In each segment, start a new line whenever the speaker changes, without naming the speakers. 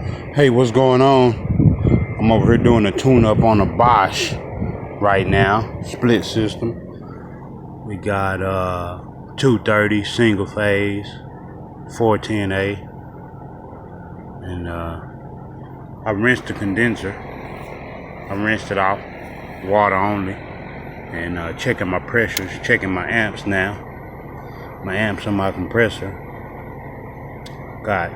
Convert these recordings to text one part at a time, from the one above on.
Hey, what's going on? I'm over here doing a tune-up on a Bosch right now, split system. We got 230 single phase, 410A, and I rinsed the condenser. I rinsed it off, water only, and checking my pressures, checking my amps now. My amps on my compressor got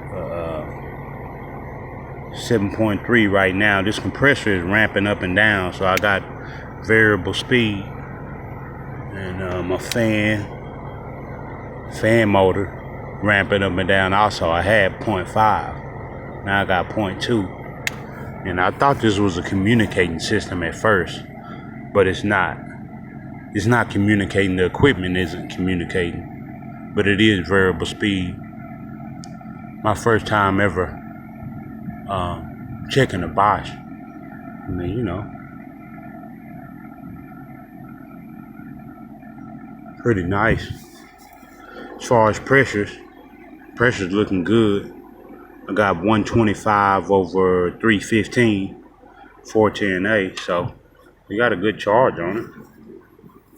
7.3 right now. This compressor is ramping up and down, so I got variable speed, and my fan motor ramping up and down. Also, I had 0.5, now I got 0.2, and I thought this was a communicating system at first, but it's not. It's not communicating. The equipment isn't communicating, but it is variable speed. My first time ever checking the Bosch. I mean, you know, pretty nice. As far as pressure's looking good. I got 125 over 315, 410A, so we got a good charge on it.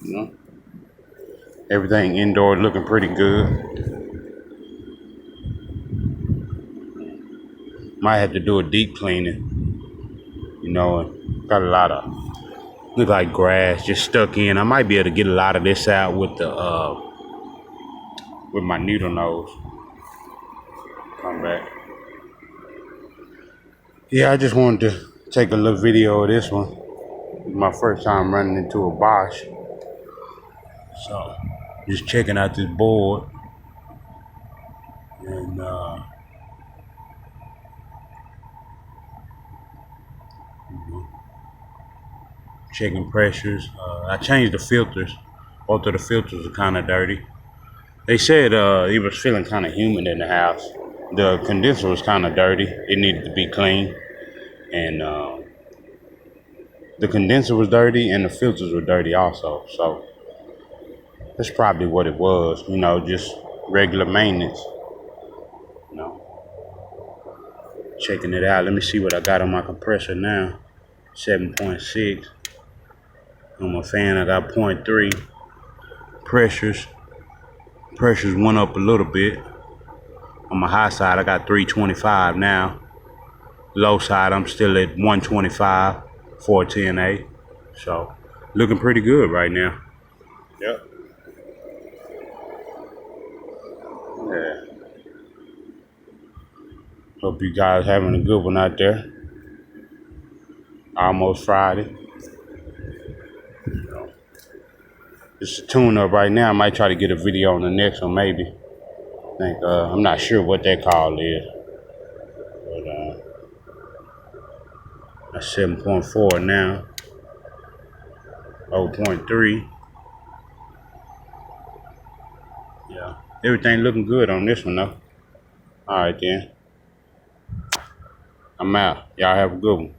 You know, everything indoor looking pretty good. Might have to do a deep cleaning, you know, and got a lot of, look like grass just stuck in. I might be able to get a lot of this out with the with my needle nose. Come back. Yeah, I just wanted to take a little video of this one. It's my first time running into a Bosch, so just checking out this board, and checking pressures. I changed the filters. Both of the filters are kind of dirty. They said it was feeling kind of humid in the house. The condenser was kind of dirty. It needed to be clean. And the condenser was dirty and the filters were dirty also. So that's probably what it was. You know, just regular maintenance. You know, checking it out. Let me see what I got on my compressor now. 7.6. On my fan, I got 0.3. Pressures went up a little bit. On my high side, I got 325 now. Low side, I'm still at 125, 410A. So, looking pretty good right now. Yep. Yeah. Hope you guys having a good one out there. Almost Friday. It's a tune-up right now. I might try to get a video on the next one, maybe. I think I'm not sure what that call is, but that's 7.4 now. 0.3. Yeah, everything looking good on this one though. All right then, I'm out. Y'all have a good one.